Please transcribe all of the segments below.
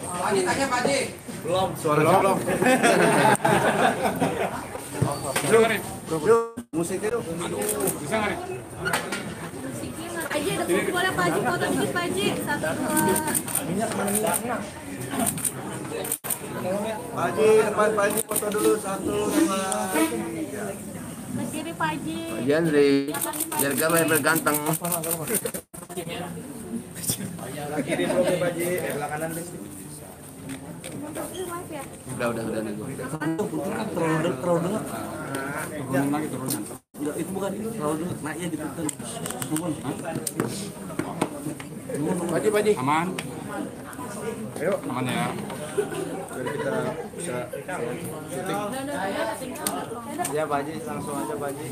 Pak Haji tanya Pak Haji. Belum, suaranya belum. Musik itu. Bisa nggak nih? Pak Haji ada foto, boleh Pak Haji foto dikit Pak Haji. 1, 2. Minyak mana minyak? Pak Haji, depan Pak Haji foto dulu 1, 2, 3. Ke kiri Pak Haji. Pak Jandri, biar gambar ganteng. Kiri dulu Pak Haji, belah kanan deh. Live ya? Udah nih. Terlalu dengar. Turunin lagi, turunin. Enggak, itu bukan itu terlalu dengar. Naiknya gitu. Pak Haji. Aman? Ayo, Aman ya? jadi kita bisa syuting. Ya Pak Haji, langsung aja Pak Haji.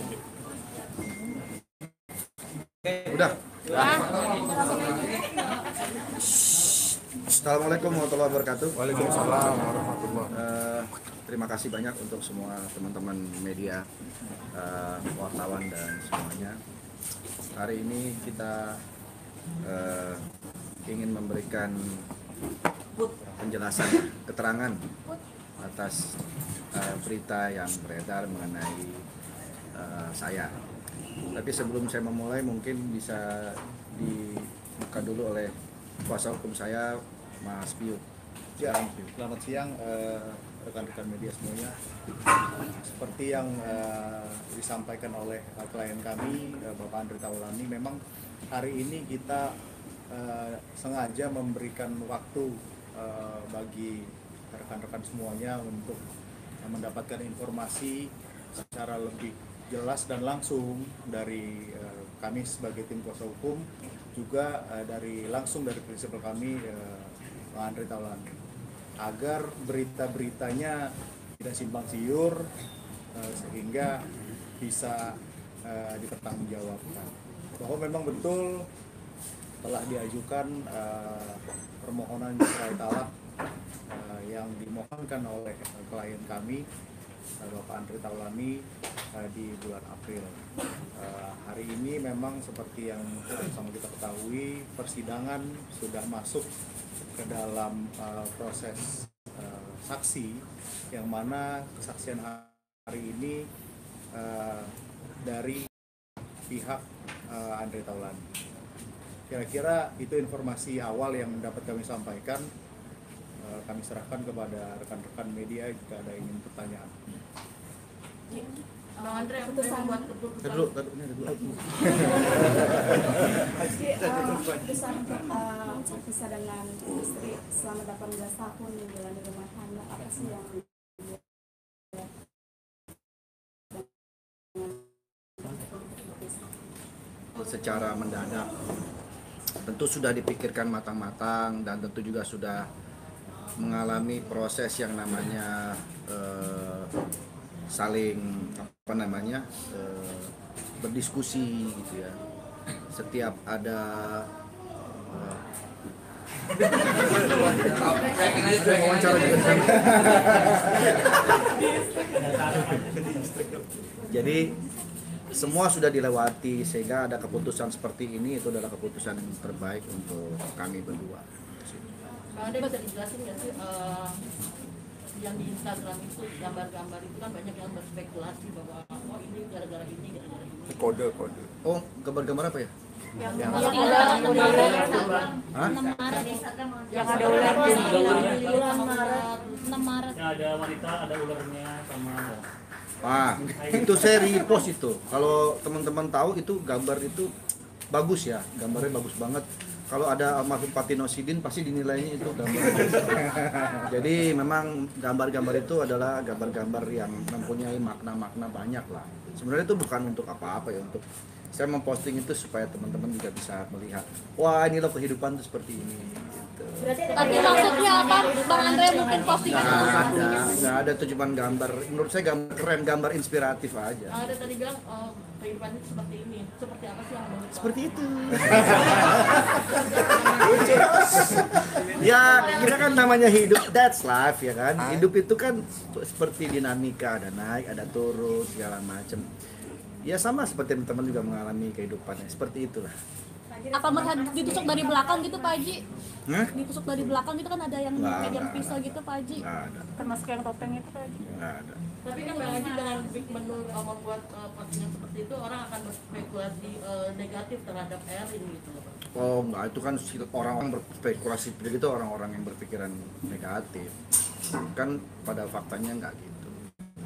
Udah. Assalamualaikum warahmatullahi wabarakatuh. Waalaikumsalam warahmatullahi. Terima kasih banyak untuk semua teman-teman media, wartawan dan semuanya. Hari ini kita ingin memberikan penjelasan, keterangan atas berita yang beredar mengenai saya. Tapi sebelum saya memulai, mungkin bisa dibuka dulu oleh kuasa hukum saya, Mas Piu. Ya, selamat siang rekan-rekan media semuanya. Seperti yang disampaikan oleh klien kami, Bapak Andri Taulani, memang hari ini kita sengaja memberikan waktu bagi rekan-rekan semuanya untuk mendapatkan informasi secara lebih jelas dan langsung dari kami sebagai tim kuasa hukum, juga langsung dari prinsipal kami, Pak Andri Taulani, agar berita-beritanya tidak simpang siur, sehingga bisa dipertanggungjawabkan bahwa memang betul telah diajukan permohonan cerai talak yang dimohonkan oleh klien kami, Bapak Andri Taulani, di bulan April. Hari ini memang seperti yang sama kita ketahui, persidangan sudah masuk ke dalam proses saksi, yang mana kesaksian hari ini dari pihak Andri Taulani. Kira-kira itu informasi awal yang dapat kami sampaikan. Kami serahkan kepada rekan-rekan media jika ada ingin pertanyaan. Bang Andre, keputusan buat keputusan. Keputusan untuk bisa dengan istri selama 18 tahun menjalani rumah tangga, apa sih yang secara mendadak? Tentu sudah dipikirkan matang-matang dan tentu juga sudah mengalami proses yang namanya saling berdiskusi gitu ya. Setiap ada jadi semua sudah dilewati sehingga ada keputusan seperti ini. Itu adalah keputusan yang terbaik untuk kami berdua. Bang Andre, bisa dijelasin nggak sih yang di Instagram itu, gambar-gambar itu kan banyak yang berspekulasi bahwa oh ini gara-gara ini, gara-gara ini. Kode. Oh, gambar-gambar apa ya? Yang ada ular, Hah? 6 Maret. yang ada ularnya? 6 Maret. Yang ada wanita, ada ularnya sama. Itu saya repost itu. Kalau teman-teman tahu itu gambar itu bagus ya, gambarnya bagus banget. Kalau ada almarhum Patino Sidin pasti dinilainya itu gambar. Jadi memang gambar-gambar itu adalah gambar-gambar yang mempunyai makna-makna banyak lah. Sebenarnya itu bukan untuk apa-apa ya, untuk saya memposting itu supaya teman-teman juga bisa melihat, wah ini loh kehidupan itu seperti ini. Gitu. Tapi maksudnya apa, Bang Andre, mungkin postingan Nggak ada, itu cuma gambar. Menurut saya gambar keren, gambar inspiratif aja. Bang Andre tadi bilang kehidupan itu seperti ini. Seperti apa sih yang Bang? Seperti itu. Ya, kita kan namanya hidup, that's life ya kan. Hidup itu kan seperti dinamika, ada naik, ada turun, segala macam. Ya sama seperti teman-teman juga mengalami kehidupannya, seperti itulah. Apa melihat ditusuk dari belakang gitu Pak Haji? Hah? Ditusuk dari belakang gitu kan ada yang Nggak, pegang nggak, pisau gitu Pak Haji. Nggak ada, Termasuk yang topeng itu Pak Haji. nggak ada. Tapi kan Bang Haji dengan membuat postingan seperti itu orang akan berspekulasi negatif terhadap Erin gitu loh, Pak. Oh enggak, itu kan orang-orang berspekulasi seperti itu orang-orang yang berpikiran negatif. Kan pada faktanya enggak gitu.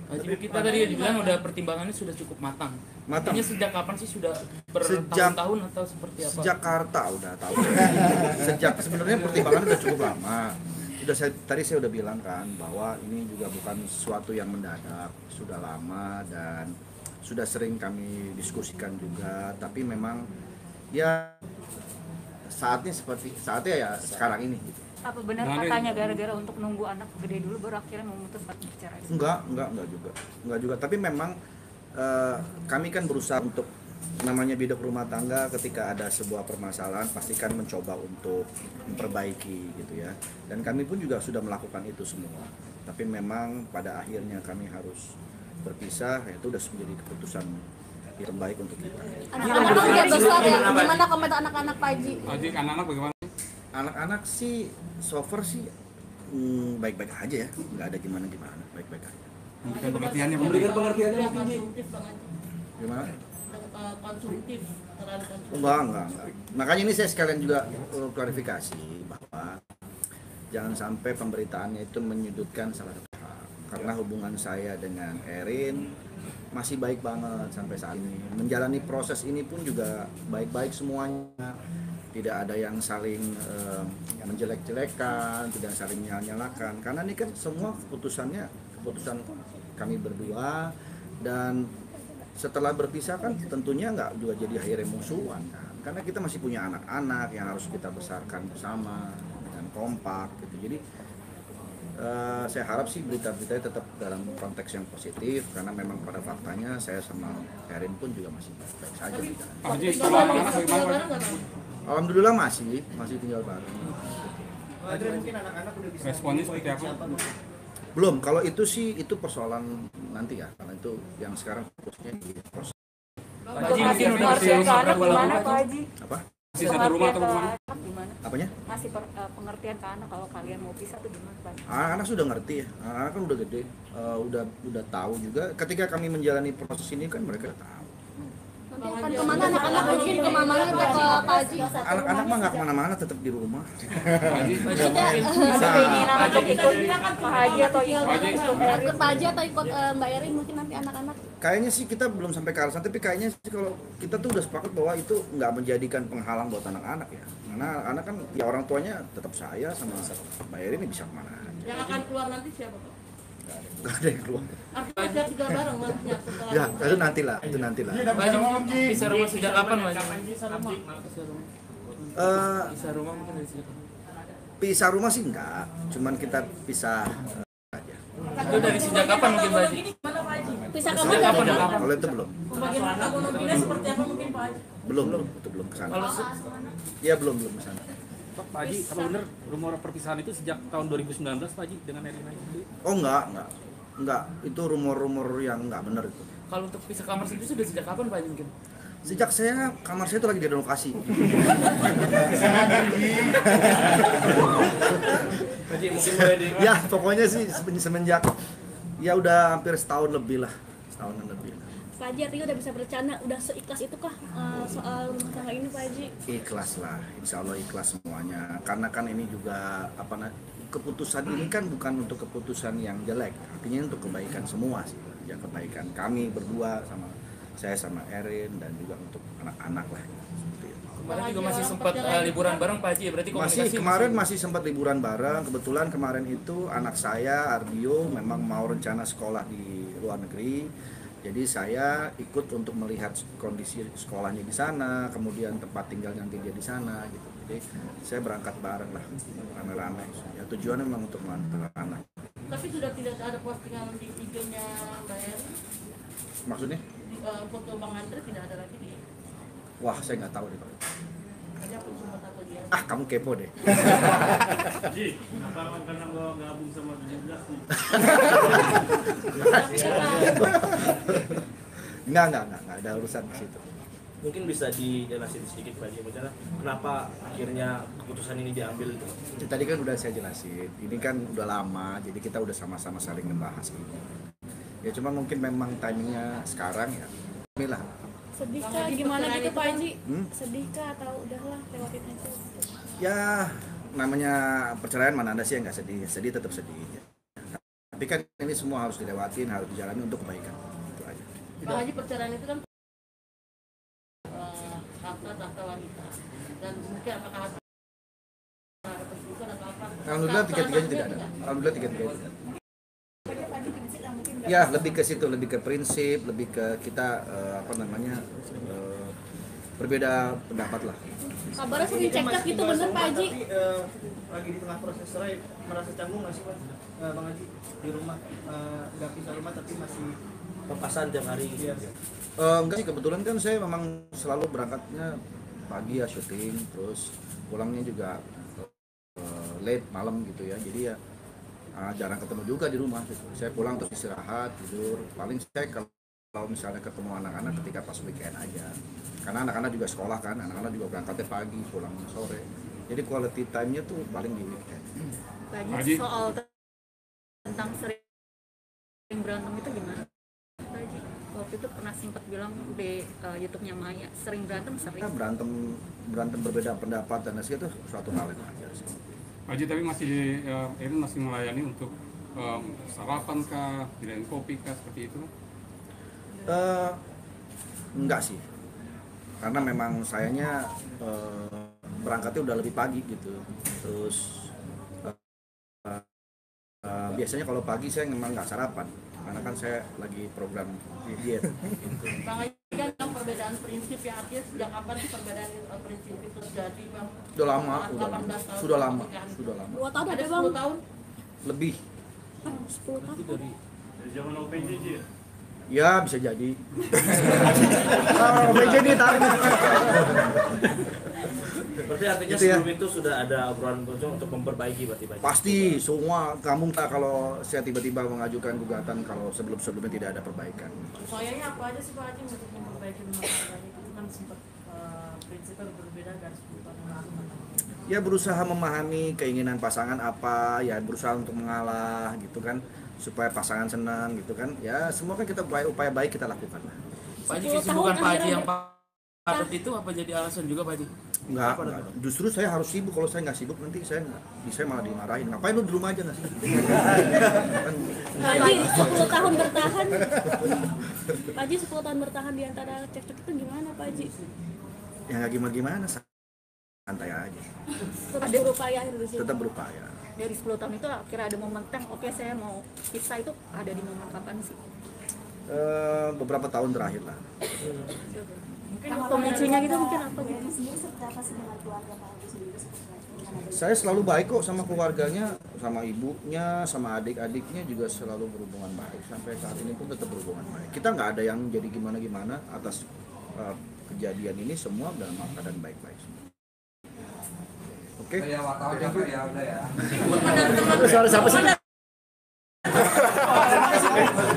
Haji, kita tadi bilang udah pertimbangannya sudah cukup matang. Matang. Artinya sejak kapan sih sudah Sejak- bertahun-tahun atau seperti apa? Jakarta udah tahu. Sejak sebenarnya pertimbangan udah cukup lama. Tadi saya udah bilang kan bahwa ini juga bukan sesuatu yang mendadak, sudah lama dan sudah sering kami diskusikan juga. Tapi memang ya saatnya ya sekarang ini gitu. Apa benar katanya gara-gara untuk nunggu anak gede dulu baru akhirnya memutuskan bicara itu? Enggak juga. Tapi memang kami kan berusaha untuk namanya bidak rumah tangga, ketika ada sebuah permasalahan pastikan mencoba untuk memperbaiki gitu ya. Dan kami pun juga sudah melakukan itu semua. Tapi memang pada akhirnya kami harus berpisah, itu sudah menjadi keputusan yang terbaik untuk kita. Anak-anak kan udah besar ya, gimana komentar anak-anak Pak Haji? Haji, anak-anak bagaimana? Anak-anak sih so far sih baik-baik aja ya, nggak ada gimana-gimana, baik-baik aja. Memberikan pengertiannya, Memberikan pengertiannya Yang mungkin Ji. konsumtif Bang Haji. Gimana? Konsumtif terhadap konsumtif. Enggak. Makanya ini saya sekalian juga klarifikasi bahwa jangan sampai pemberitaannya itu menyudutkan salah satu pihak. Karena hubungan saya dengan Erin masih baik banget sampai saat ini. Menjalani proses ini pun juga baik-baik semuanya. Tidak ada yang saling menjelek-jelekan, tidak saling nyala-nyalakan. Karena ini kan semua keputusan kami berdua, dan setelah berpisah kan tentunya nggak juga jadi akhirnya musuhan kan. Karena kita masih punya anak-anak yang harus kita besarkan bersama dengan kompak gitu. Jadi saya harap sih berita-beritanya tetap dalam konteks yang positif, karena memang pada faktanya saya sama Erin pun juga masih baik saja. Pak Haji, kalau anak-anak bagaimana? Pak? Alhamdulillah masih tinggal bareng. Responnya seperti apa? Belum, kalau itu sih itu persoalan nanti ya, karena itu yang sekarang fokusnya di proses. Pak Haji mungkin udah masih Gimana Pak Haji? Apa? Masih satu rumah atau bagaimana? Gimana? Apanya? Masih pengertian ke anak kalau kalian mau pisah tuh gimana Pak? Anak-anak sudah ngerti ya, anak-anak kan udah gede, udah tahu juga. Ketika kami menjalani proses ini kan mereka udah tahu. Nanti akan kemana anak-anak mungkin ke mamanya atau ke Pak Haji? Anak-anak mah nggak kemana-mana, tetap di rumah. Ada keinginan untuk ikut Pak Haji atau ikut Pak Haji atau ikut Mbak Erin mungkin nanti anak-anak? Kayaknya sih kita belum sampai ke arah sana, tapi kayaknya sih kalau kita tuh udah sepakat bahwa itu nggak menjadikan penghalang buat anak-anak ya. Karena anak kan ya orang tuanya tetap saya sama Mbak Erin, bisa kemana aja. Yang akan keluar nanti siapa Pak? Nggak ada yang keluar. Artinya siap juga bareng nantinya setelah Ya, itu nantilah. Pak Haji, pisah rumah sejak kapan Pak Haji? Pisah rumah mungkin dari sejak kapan? Pisah rumah sih enggak, cuman kita pisah aja. Itu dari sejak kapan mungkin Pak Haji? Pisah Sejak kamar kapan dari ya? Kalau itu belum. pembagian harta ekonominya seperti apa mungkin Pak Haji? Belum, itu belum kesana. Ya belum kesana. Pak Haji, apa benar rumor perpisahan itu sejak tahun 2019 Pak Haji dengan Erina itu? Oh enggak, itu rumor-rumor yang enggak benar itu. Kalau untuk pisah kamar sendiri sudah sejak kapan Pak Haji mungkin? Sejak kamar saya itu lagi direnovasi. Haji mungkin boleh di Ya pokoknya sih semenjak ya udah hampir setahun lebih lah, setahunan lebih. Pak Haji artinya udah bisa bercanda, udah seikhlas itu kah soal rumah tangga ini Pak Haji? Ikhlas lah, insya Allah ikhlas semuanya. Karena kan ini juga keputusan ini kan bukan untuk keputusan yang jelek, artinya untuk kebaikan semua sih. Ya kebaikan kami berdua sama saya sama Erin dan juga untuk anak-anak lah. Seperti itu. Kemarin juga masih sempat liburan bareng Pak Haji, berarti komunikasi Kemarin masih sempat liburan bareng. Kebetulan kemarin itu anak saya Ardio memang mau rencana sekolah di luar negeri. Jadi saya ikut untuk melihat kondisi sekolahnya di sana, kemudian tempat tinggal nanti dia di sana gitu. Jadi saya berangkat bareng lah, rame-rame. Ya tujuannya memang untuk mengantar anak. Tapi sudah tidak ada postingan di IG-nya Mbak Erin? Maksudnya? Foto Bang Andre tidak ada lagi di. Wah, saya nggak tahu deh Pak. Ada pun sempat atau dia. Ah, kamu kepo deh. Ji, apa karena gua gabung sama 17 nih? Enggak ada urusan di situ. Mungkin bisa dijelasin sedikit Pak Haji, misalnya kenapa akhirnya keputusan ini diambil itu? Tadi kan udah saya jelasin, ini kan udah lama, jadi kita udah sama-sama saling membahas ini. Ya cuma mungkin memang timingnya sekarang ya. Inilah. Sedih kah? Gimana gitu Pak Haji? Sedih kah atau udahlah lewatin aja? Ya namanya perceraian mana ada sih yang nggak sedih, sedih tetap sedih. Ya. Tapi kan ini semua harus dilewatin, harus dijalani untuk kebaikan. Itu aja. Pak Haji, perceraian itu kan harta wanita dan mungkin apakah ada perselingkuhan atau apa? Alhamdulillah tiga-tiganya tidak ada. Alhamdulillah tiga-tiganya tidak ada. Ya lebih ke situ, lebih ke prinsip, lebih ke kita berbeda pendapat lah. Kabarnya sering cekcok gitu bener Pak Haji? Lagi di tengah proses cerai, merasa canggung nggak sih Pak? Bang Haji di rumah nggak pisah rumah tapi masih papasan tiap hari. Enggak sih, kebetulan kan saya memang selalu berangkatnya pagi ya syuting, terus pulangnya juga late malam gitu ya, jadi ya jarang ketemu juga di rumah gitu. Saya pulang terus istirahat, tidur, paling saya kalau misalnya ketemu anak-anak ketika pas weekend aja, karena anak-anak juga sekolah kan, anak-anak juga berangkatnya pagi, pulang sore, jadi quality time-nya tuh paling di weekend. Haji, soal tentang sering berantem itu gimana? Haji, waktu itu pernah sempat bilang di YouTube-nya Maya, sering berantem sering. Nah, berantem berbeda pendapat dan itu suatu hal yang wajar sih. Haji, tapi masih masih melayani untuk sarapan kah, bilang kopi kah, seperti itu? Enggak sih, karena memang sayanya berangkatnya udah lebih pagi gitu. Terus biasanya kalau pagi saya memang nggak sarapan, karena kan saya lagi program diet. Bang Haji, kan perbedaan prinsip ya, artinya sejak kapan sih perbedaan prinsip itu terjadi Bang? Sudah lama. 2 tahun Ada ada Bang? 10 tahun? Lebih. 10 tahun. Dari zaman OPJ ya? Ya bisa jadi. OPJ ditarik. Berarti artinya gitu ya. sebelum itu sudah ada obrolan untuk memperbaiki berarti Pak Haji? Pasti semua kamu tak kalau saya tiba-tiba mengajukan gugatan kalau sebelum-sebelumnya tidak ada perbaikan. Soalnya apa aja sih Pak Haji untuk memperbaiki rumah tangganya itu kan sempat prinsipnya berbeda dari 10 tahun yang lalu. Ya berusaha memahami keinginan pasangan apa, ya berusaha untuk mengalah gitu kan, supaya pasangan senang gitu kan. Ya semua kan kita upaya baik kita lakukan lah. Pak Haji, kesibukan Pak Haji yang padat itu apa jadi alasan juga Pak Haji? Enggak. Justru saya harus sibuk. Kalau saya nggak sibuk nanti saya malah dimarahin. Ngapain lu di rumah aja nggak sih? Pak Haji, 10 tahun bertahan. Pak Haji, 10 tahun bertahan di antara cekcok itu gimana Pak Haji? Ya nggak gimana-gimana, santai aja. Tetap berupaya di situ. Tetap berupaya. Dari 10 tahun itu akhirnya ada momen teng, oke saya mau pisah, itu ada di momen kapan sih? Beberapa tahun terakhir lah. Mungkin pemicunya gitu mungkin apa gitu? Saya selalu baik kok sama keluarganya, sama ibunya, sama adik-adiknya juga selalu berhubungan baik. Sampai saat ini pun tetap berhubungan baik. Kita nggak ada yang jadi gimana-gimana atas kejadian ini, semua dalam keadaan baik-baik. Oke? Ya wartawan juga ya udah ya. Suara siapa sih?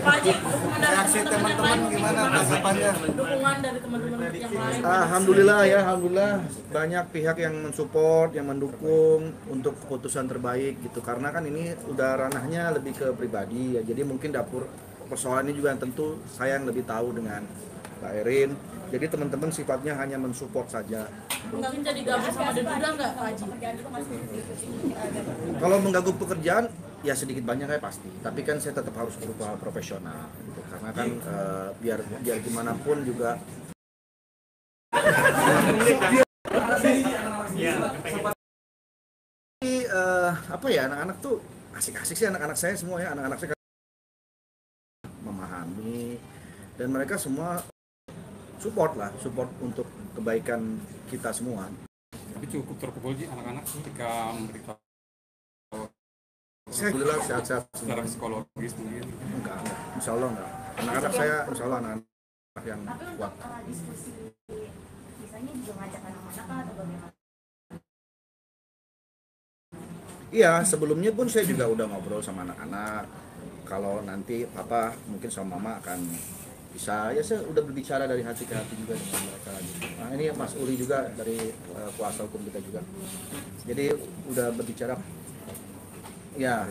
Pak Haji, Reaksi teman-teman gimana tanggapannya? dukungan dari teman-teman yang lain. Alhamdulillah ya, alhamdulillah banyak pihak yang mensupport, yang mendukung untuk keputusan terbaik gitu. Karena kan ini udah ranahnya lebih ke pribadi ya. Jadi mungkin dapur persoalan ini juga tentu saya yang lebih tahu dengan Mbak Erin. Jadi teman-teman sifatnya hanya mensupport saja. Mungkin jadi gabung sama Deduda nggak Pak Haji? Kalau mengganggu pekerjaan ya sedikit banyak ya pasti. Tapi kan saya tetap harus berusaha profesional gitu. Karena kan biar gimana pun juga apa ya, anak-anak tuh asik-asik sih, anak-anak saya semua ya, anak-anak saya memahami dan mereka semua support untuk kebaikan kita semua. Tapi cukup terpukul sih anak-anak ketika memberitahu Alhamdulillah sehat-sehat secara psikologis mungkin. Enggak, insya Allah enggak. Anak-anak saya insya Allah anak-anak yang kuat. Iya, sebelumnya pun saya juga udah ngobrol sama anak-anak. Kalau nanti papa mungkin sama mama akan bisa ya, saya udah berbicara dari hati ke hati juga dengan mereka gitu. Nah ini Mas Uli juga dari kuasa hukum kita juga, jadi udah berbicara ya